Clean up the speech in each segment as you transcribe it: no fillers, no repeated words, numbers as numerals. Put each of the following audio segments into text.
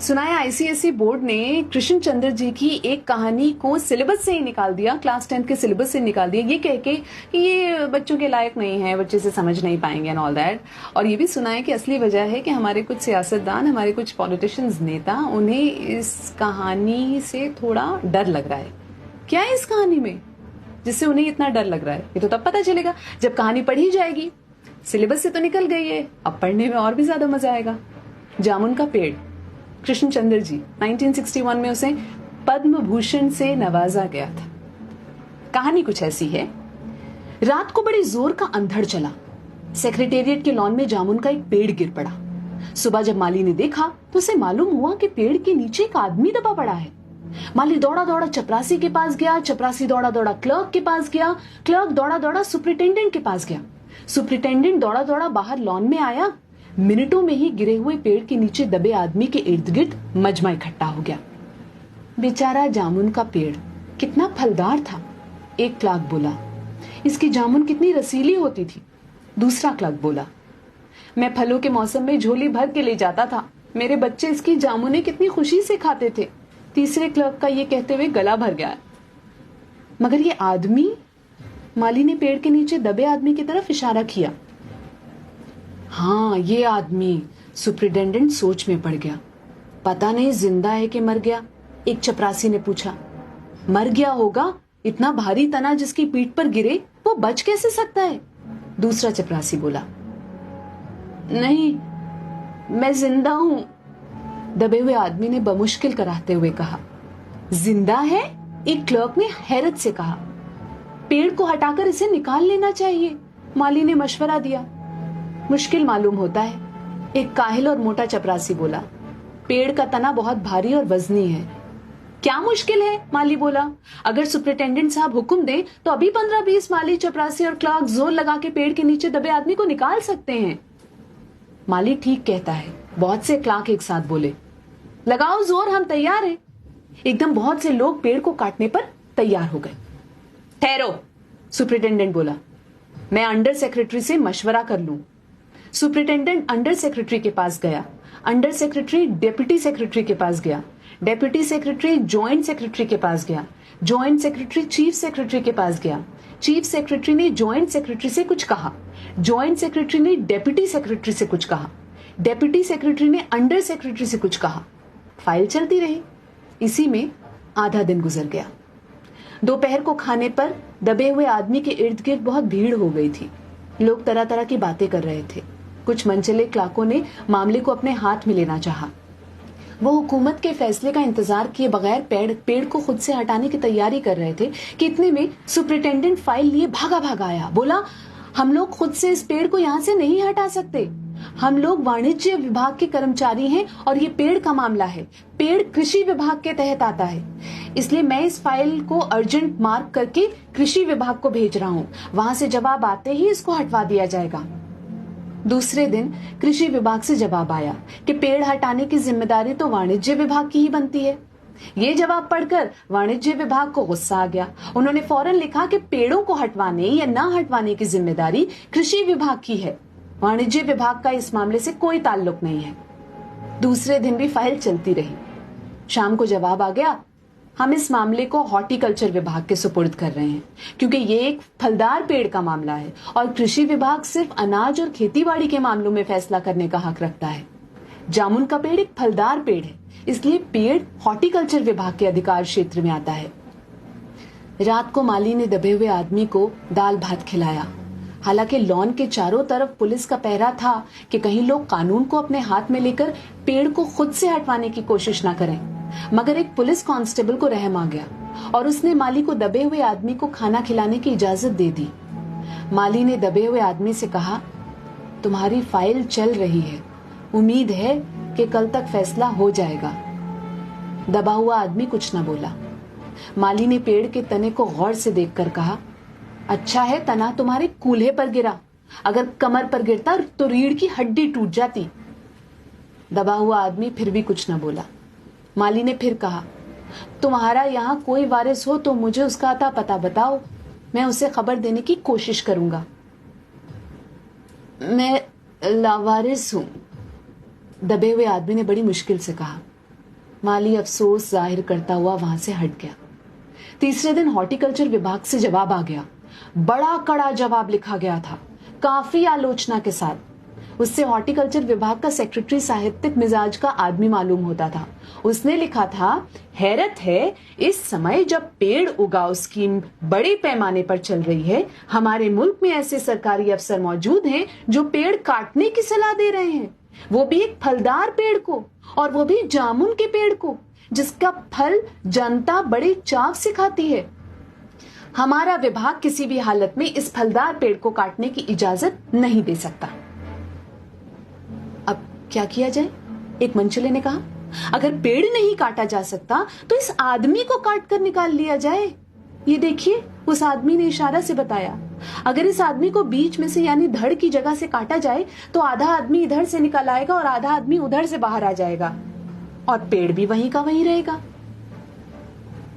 सुना है ICSE board ने कृष्ण चंद्र जी की एक कहानी को सिलेबस से ही निकाल दिया, क्लास 10 के सिलेबस से निकाल दिया, ये कह के कि ये बच्चों के लायक नहीं है, बच्चे से समझ नहीं पाएंगे एंड ऑल दैट। और ये भी सुना है कि असली वजह है कि हमारे कुछ सियासतदान, हमारे कुछ पॉलिटिशियंस, नेता, उन्हें इस कहानी से थोड़ा डर लग रहा है। क्या है इस कहानी में जिससे उन्हें इतना डर लग रहा है? ये तो तब पता चलेगा जब कहानी पढ़ी जाएगी। सिलेबस से तो निकल गई है, अब पढ़ने में और भी ज्यादा मजा आएगा। जामुन का पेड़, कृष्ण चंद्र जी, 1961 में उसे पद्म भूषण से नवाजा गया था। कहानी कुछ ऐसी है। रात को बड़ी जोर का अंधड़ चला। सेक्रेटेरिएट के लॉन में जामुन का एक पेड़ गिर पड़ा। सुबह जब माली ने देखा तो उसे मालूम हुआ कि पेड़ के नीचे एक आदमी दबा पड़ा है। माली दौड़ा दौड़ा चपरासी के पास गया, चपरासी दौड़ा दौड़ा क्लर्क के पास गया, क्लर्क दौड़ा दौड़ा सुपरिटेंडेंट के पास गया, सुपरिटेंडेंट दौड़ा दौड़ा बाहर लॉन में आया। मिनटों में ही गिरे हुए पेड़ के नीचे दबे आदमी के इर्द गिर्द मजमा इकट्ठा हो गया। बेचारा जामुन का पेड़ कितना फलदार था, एक क्लर्क बोला। इसकी जामुन कितनी रसीली होती थी, दूसरा क्लर्क बोला। मैं फलों के मौसम में झोली भर के ले जाता था, मेरे बच्चे इसकी जामुनें कितनी खुशी से खाते थे, तीसरे क्लर्क का ये कहते हुए गला भर गया। मगर ये आदमी, माली ने पेड़ के नीचे दबे आदमी की तरफ इशारा किया। हाँ, ये आदमी, सुपरिटेंडेंट सोच में पड़ गया। पता नहीं जिंदा है कि मर गया? एक चपरासी ने पूछा। मर गया होगा, इतना भारी तना जिसकी पीठ पर गिरे वो बच कैसे सकता है? दूसरा चपरासी बोला। नहीं, मैं जिंदा हूं, दबे हुए आदमी ने बमुश्किल कराते हुए कहा। जिंदा है? एक क्लर्क ने हैरत से कहा। पेड़ को हटाकर इसे निकाल लेना चाहिए, माली ने मशवरा दिया। मुश्किल मालूम होता है, एक काहिल और मोटा चपरासी बोला। पेड़ का तना बहुत भारी और वजनी है। क्या मुश्किल है? माली बोला। अगर सुपरिटेंडेंट साहब हुक्म दे तो अभी 15-20 माली, चपरासी और क्लर्क जोर लगा के पेड़ के नीचे दबे आदमी को निकाल सकते हैं। माली ठीक कहता है, बहुत से क्लर्क एक साथ बोले। लगाओ जोर, हम तैयार हैं। एकदम बहुत से लोग पेड़ को काटने पर तैयार हो गए। ठहरो, सुपरिटेंडेंट बोला, मैं अंडर सेक्रेटरी से मशवरा कर लूं। सुपरिटेंडेंट अंडर सेक्रेटरी के पास गया, अंडर सेक्रेटरी डेप्यूटी सेक्रेटरी के पास गया, डेप्यूटी सेक्रेटरी जॉइंट सेक्रेटरी के पास गया, जॉइंट सेक्रेटरी चीफ सेक्रेटरी के पास गया, चीफ सेक्रेटरी ने जॉइंट सेक्रेटरी से कुछ कहा, जॉइंट सेक्रेटरी ने डेप्यूटी सेक्रेटरी से कुछ कहा, डेप्यूटी सेक्रेटरी ने अंडर सेक्रेटरी से कुछ कहा। फाइल चलती रही। इसी में आधा दिन गुजर गया। दोपहर को खाने पर दबे हुए आदमी के इर्द गिर्द बहुत भीड़ हो गई थी। लोग तरह तरह की बातें कर रहे थे। कुछ मनचले क्लर्कों ने मामले को अपने हाथ में लेना चाहा। वो हुकूमत के फैसले का इंतजार किए बगैर पेड़ को खुद से हटाने की तैयारी कर रहे थे कि इतने में सुपरिटेंडेंट फाइल लिए भागा भागा आया। बोला, हम लोग खुद से इस पेड़ को यहाँ से नहीं हटा सकते। हम लोग वाणिज्य विभाग के कर्मचारी हैं और ये पेड़ का मामला है। पेड़ कृषि विभाग के तहत आता है, इसलिए मैं इस फाइल को अर्जेंट मार्क करके कृषि विभाग को भेज रहा हूँ। वहां से जवाब आते ही इसको हटवा दिया जाएगा। दूसरे दिन कृषि विभाग से जवाब आया कि पेड़ हटाने की जिम्मेदारी तो वाणिज्य विभाग की ही बनती है। ये जवाब पढ़कर वाणिज्य विभाग को गुस्सा आ गया। उन्होंने फौरन लिखा कि पेड़ों को हटवाने या ना हटवाने की जिम्मेदारी कृषि विभाग की है, वाणिज्य विभाग का इस मामले से कोई ताल्लुक नहीं है। दूसरे दिन भी फाइल चलती रही। शाम को जवाब आ गया, हम इस मामले को हॉर्टिकल्चर विभाग के सुपुर्द कर रहे हैं क्योंकि ये एक फलदार पेड़ का मामला है और कृषि विभाग सिर्फ अनाज और खेतीबाड़ी के मामलों में फैसला करने का हक रखता है। जामुन का पेड़ एक फलदार पेड़ है, इसलिए पेड़ हॉर्टिकल्चर विभाग के अधिकार क्षेत्र में आता है। रात को माली ने दबे हुए आदमी को दाल भात खिलाया। हालांकि लॉन के चारों तरफ पुलिस का पहरा था कि कहीं लोग कानून को अपने हाथ में लेकर पेड़ को खुद से हटवाने की कोशिश ना करें। मगर एक पुलिस कांस्टेबल को रहम आ गया और उसने माली को दबे हुए आदमी को खाना खिलाने की इजाजत दे दी। माली ने दबे हुए आदमी से कहा, तुम्हारी फाइल चल रही है, उम्मीद है कि कल तक फैसला हो जाएगा। दबा हुआ आदमी कुछ न बोला। माली ने पेड़ के तने को गौर से देखकर कहा, अच्छा है तना तुम्हारे कूल्हे पर गिरा, अगर कमर पर गिरता तो रीढ़ की हड्डी टूट जाती। दबा हुआ आदमी फिर भी कुछ न बोला। माली ने फिर कहा, तुम्हारा यहाँ कोई वारिस हो तो मुझे उसका अता पता बताओ, मैं उसे खबर देने की कोशिश करूंगा। मैं लावारिस हूं, दबे हुए आदमी ने बड़ी मुश्किल से कहा। माली अफसोस जाहिर करता हुआ वहां से हट गया। तीसरे दिन हॉर्टिकल्चर विभाग से जवाब आ गया। बड़ा कड़ा जवाब लिखा गया था, काफी आलोचना के साथ। उससे हॉर्टिकल्चर विभाग का सेक्रेटरी साहित्यिक मिजाज का आदमी मालूम होता था। उसने लिखा था, हैरत है, इस समय जब पेड़ उगाओ स्कीम बड़े पैमाने पर चल रही है, हमारे मुल्क में ऐसे सरकारी अफसर मौजूद हैं जो पेड़ काटने की सलाह दे रहे हैं, वो भी एक फलदार पेड़ को, और वो भी जामुन के पेड़ को, जिसका फल जनता बड़े चाव से खाती है। हमारा विभाग किसी भी हालत में इस फलदार पेड़ को काटने की इजाजत नहीं दे सकता। अब क्या किया जाए? एक मंचले ने कहा, अगर पेड़ नहीं काटा जा सकता तो इस आदमी को काट कर निकाल लिया जाए। ये देखिए, उस आदमी ने इशारा से बताया। अगर इस आदमी को बीच में से यानी धड़ की जगह से काटा जाए तो आधा आदमी इधर से निकल आएगा और आधा आदमी उधर से बाहर आ जाएगा, और पेड़ भी वहीं का वहीं रहेगा।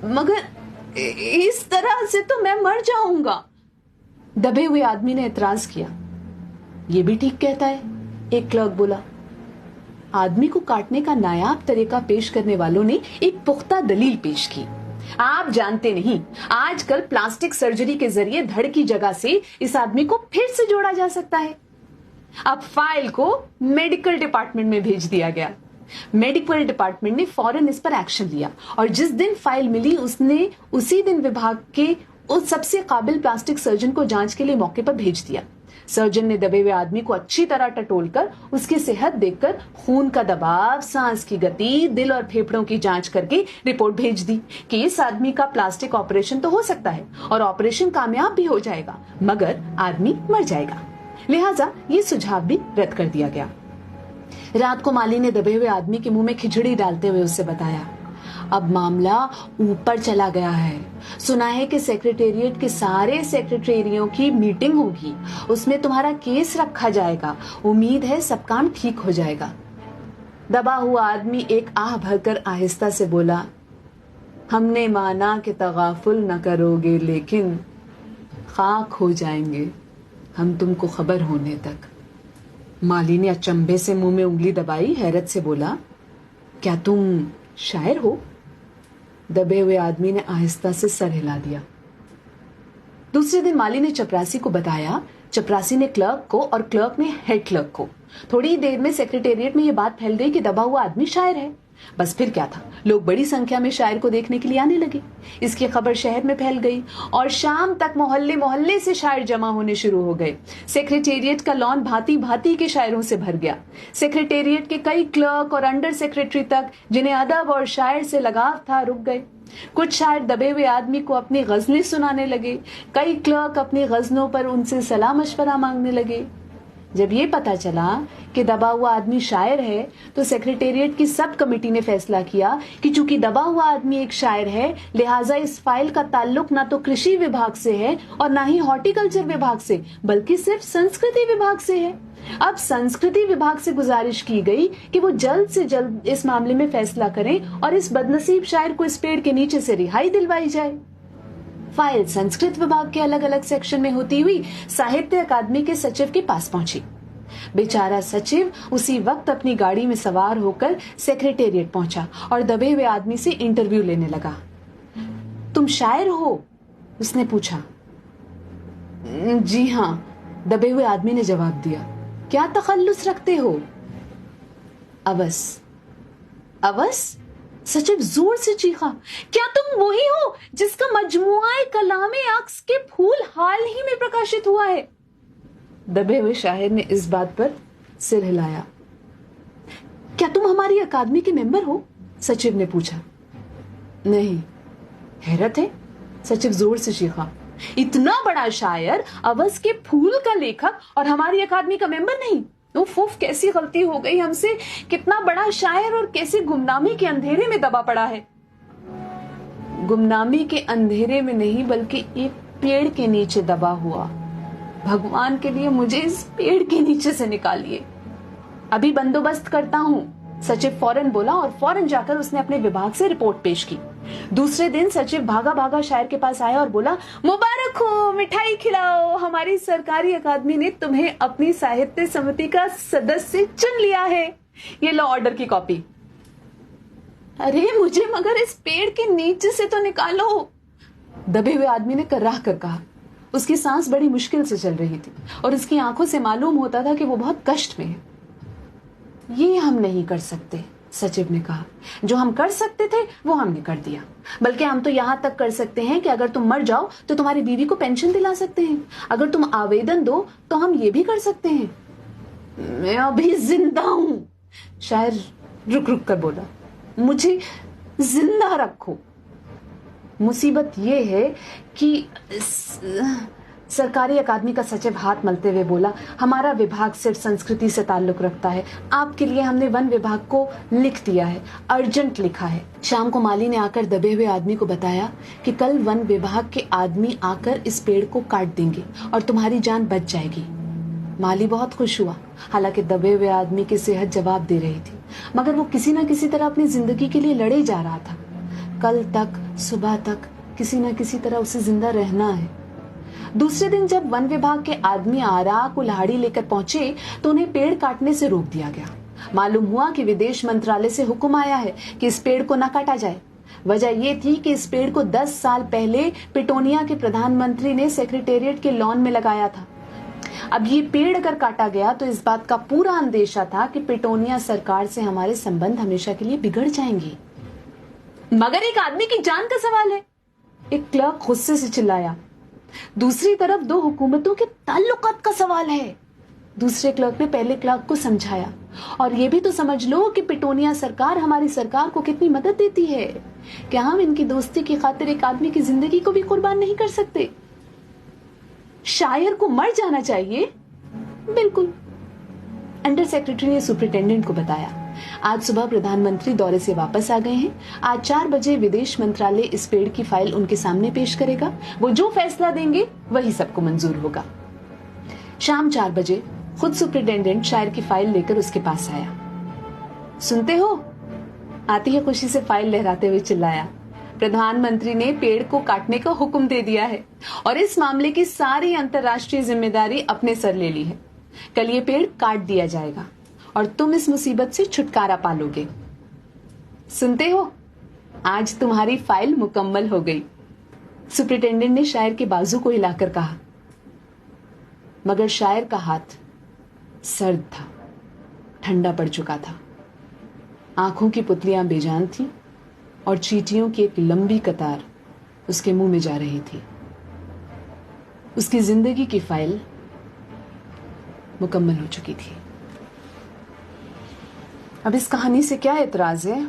मगर इस तरह से तो मैं मर जाऊंगा, दबे हुए आदमी ने एतराज किया। ये भी ठीक कहता है, एक क्लर्क बोला। आदमी को काटने का नायाब तरीका पेश करने वालों ने एक पुख्ता दलील पेश की। आप जानते नहीं, आजकल प्लास्टिक सर्जरी के जरिए धड़ की जगह से इस आदमी को फिर से जोड़ा जा सकता है। अब फाइल को मेडिकल डिपार्टमेंट में भेज दिया गया। मेडिकल डिपार्टमेंट ने फौरन इस पर एक्शन लिया, और जिस दिन फाइल मिली उसने उसी दिन विभाग के उस सबसे काबिल प्लास्टिक सर्जन को जांच के लिए मौके पर भेज दिया। सर्जन ने दबे हुए आदमी को अच्छी तरह टटोलकर उसकी सेहत देखकर खून का दबाव, सांस की गति, दिल और फेफड़ों की जांच करके रिपोर्ट भेज दी कि इस आदमी का प्लास्टिक ऑपरेशन तो हो सकता है और ऑपरेशन कामयाब भी हो जाएगा, मगर आदमी मर जाएगा। लिहाजा ये सुझाव भी रद्द कर दिया गया। रात को माली ने दबे हुए आदमी के मुंह में खिचड़ी डालते हुए उससे बताया, अब मामला ऊपर चला गया है। सुना है कि सेक्रेटेरिएट के सारे सेक्रेटरियों की मीटिंग होगी, उसमें तुम्हारा केस रखा जाएगा। उम्मीद है सब काम ठीक हो जाएगा। दबा हुआ आदमी एक आह भरकर आहिस्ता से बोला, हमने माना कि तगाफुल न करोगे, लेकिन खाक हो जाएंगे हम तुमको खबर होने तक। माली ने अचंभे से मुंह में उंगली दबाई, हैरत से बोला, क्या तुम शायर हो? दबे हुए आदमी ने आहिस्ता से सर हिला दिया। दूसरे दिन माली ने चपरासी को बताया, चपरासी ने क्लर्क को और क्लर्क ने हेड क्लर्क को। थोड़ी देर में सेक्रेटेरिएट में यह बात फैल गई कि दबा हुआ आदमी शायर है। बस फिर क्या था, लोग बड़ी संख्या में शायर को देखने के लिए आने लगे। इसकी खबर शहर में फैल गई और शाम तक मोहल्ले मोहल्ले से शायर जमा होने शुरू हो गए। सेक्रेटेरिएट का लॉन भांति भांति के शायरों से भर गया। सेक्रेटेरिएट के कई क्लर्क और अंडर सेक्रेटरी तक, जिन्हें अदब और शायर से लगाव था, रुक गए। कुछ शायर दबे हुए आदमी को अपनी गजलें सुनाने लगे। कई क्लर्क अपनी गजलों पर उनसे सलाह मशवरा मांगने लगे। जब ये पता चला कि दबा हुआ आदमी शायर है तो सेक्रेटेरिएट की सब कमेटी ने फैसला किया कि चूंकि दबा हुआ आदमी एक शायर है, लिहाजा इस फाइल का ताल्लुक ना तो कृषि विभाग से है और ना ही हॉर्टिकल्चर विभाग से, बल्कि सिर्फ संस्कृति विभाग से है। अब संस्कृति विभाग से गुजारिश की गई कि वो जल्द से जल्द इस मामले में फैसला करें और इस बदनसीब शायर को इस पेड़ के नीचे से रिहाई दिलवाई जाए। फाइल संस्कृत विभाग के अलग अलग सेक्शन में होती हुई साहित्य अकादमी के सचिव के पास पहुंची। बेचारा सचिव उसी वक्त अपनी गाड़ी में सवार होकर सेक्रेटेरिएट पहुंचा और दबे हुए आदमी से इंटरव्यू लेने लगा। तुम शायर हो? उसने पूछा। जी हाँ, दबे हुए आदमी ने जवाब दिया। क्या तखल्लुस रखते हो? अवस। अवस? सचिव जोर से चीखा, क्या तुम वही हो जिसका मजमुआ कलामे अक्स के फूल हाल ही में प्रकाशित हुआ है? दबे हुए शायर ने इस बात पर सिर हिलाया। क्या तुम हमारी अकादमी के मेंबर हो? सचिव ने पूछा। नहीं। हैरत है, सचिव जोर से चीखा, इतना बड़ा शायर, अवस के फूल का लेखक और हमारी अकादमी का मेंबर नहीं? उफ, कैसी गलती हो गई हमसे। कितना बड़ा शायर और कैसे गुमनामी के अंधेरे में दबा पड़ा है। गुमनामी के अंधेरे में नहीं, बल्कि एक पेड़ के नीचे दबा हुआ। भगवान के लिए मुझे इस पेड़ के नीचे से निकालिए। अभी बंदोबस्त करता हूं, सचिव फौरन बोला और फौरन जाकर उसने अपने विभाग से रिपोर्ट पेश की। दूसरे दिन सचिव भागा भागा शायर के पास आया और बोला, मुबारक हो, मिठाई खिलाओ, हमारी सरकारी अकादमी ने तुम्हें अपनी साहित्य समिति का सदस्य चुन लिया है। ये लो ऑर्डर की कॉपी। अरे मुझे मगर इस पेड़ के नीचे से तो निकालो, दबे हुए आदमी ने कर्राह कर कहा। उसकी सांस बड़ी मुश्किल से चल रही थी और उसकी आंखों से मालूम होता था कि वो बहुत कष्ट में है। ये हम नहीं कर सकते, सचिव ने कहा। जो हम कर सकते थे वो हमने कर दिया। बल्कि हम तो यहां तक कर सकते हैं कि अगर तुम मर जाओ तो तुम्हारी बीवी को पेंशन दिला सकते हैं। अगर तुम आवेदन दो तो हम ये भी कर सकते हैं। मैं अभी जिंदा हूं, शायर रुक रुक कर बोला। मुझे जिंदा रखो। मुसीबत ये है कि सरकारी अकादमी का सचिव हाथ मलते हुए बोला, हमारा विभाग सिर्फ संस्कृति से ताल्लुक रखता है। आपके लिए हमने वन विभाग को लिख दिया है, अर्जेंट लिखा है। शाम को माली ने आकर दबे हुए आदमी को बताया कि कल वन विभाग के आदमी आकर इस पेड़ को काट देंगे और तुम्हारी जान बच जाएगी। माली बहुत खुश हुआ। हालांकि दबे हुए आदमी की सेहत जवाब दे रही थी, मगर वो किसी न किसी तरह अपनी जिंदगी के लिए लड़े जा रहा था। कल तक सुबह तक किसी न किसी तरह उसे जिंदा रहना है। दूसरे दिन जब वन विभाग के आदमी आरा कुल्हाड़ी लेकर पहुंचे तो उन्हें पेड़ काटने से रोक दिया गया। मालूम हुआ कि विदेश मंत्रालय से हुक्म आया है कि इस पेड़ को न काटा जाए। वजह यह थी कि इस पेड़ को 10 साल पहले पिटोनिया के प्रधानमंत्री ने सेक्रेटेरिएट के लॉन में लगाया था। अब ये पेड़ अगर काटा गया तो इस बात का पूरा अंदेशा था कि पिटोनिया सरकार से हमारे संबंध हमेशा के लिए बिगड़ जाएंगे। मगर एक आदमी की जान का सवाल है, एक क्लर्क गुस्से से चिल्लाया। दूसरी तरफ दो हुकूमतों के ताल्लुकात का सवाल है। दूसरे क्लर्क ने पहले क्लर्क को समझाया, और ये भी तो समझ लो कि पिटोनिया सरकार हमारी सरकार को कितनी मदद देती है। क्या हम इनकी दोस्ती की खातिर एक आदमी की जिंदगी को भी कुर्बान नहीं कर सकते? शायर को मर जाना चाहिए? बिल्कुल। अंडर सेक्रेटरी ने सुपरिटेंडेंट को बताया। आज सुबह प्रधानमंत्री दौरे से वापस आ गए हैं। आज 4 बजे विदेश मंत्रालय इस पेड़ की फाइल उनके सामने पेश करेगा। वो जो फैसला देंगे वही सबको मंजूर होगा। शाम 4 बजे खुद सुपरिटेंडेंट शायर की फाइल लेकर उसके पास आया। सुनते हो? आती है खुशी से फाइल लहराते हुए चिल्लाया। प्रधानमंत्री ने पेड़ को काटने का हुक्म दे दिया है और इस मामले की सारी अंतर्राष्ट्रीय जिम्मेदारी अपने सर ले ली है। कल ये पेड़ काट दिया जाएगा और तुम इस मुसीबत से छुटकारा पालोगे। सुनते हो? आज तुम्हारी फाइल मुकम्मल हो गई। सुपरिटेंडेंट ने शायर के बाजू को हिलाकर कहा। मगर शायर का हाथ सर्द था, ठंडा पड़ चुका था। आंखों की पुतलियां बेजान थी और चींटियों की एक लंबी कतार उसके मुंह में जा रही थी। उसकी जिंदगी की फाइल मुकम्मल हो चुकी थी। अब इस कहानी से क्या एतराज है?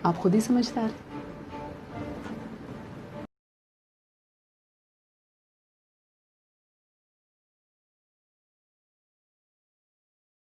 आप खुद ही समझदार हैं।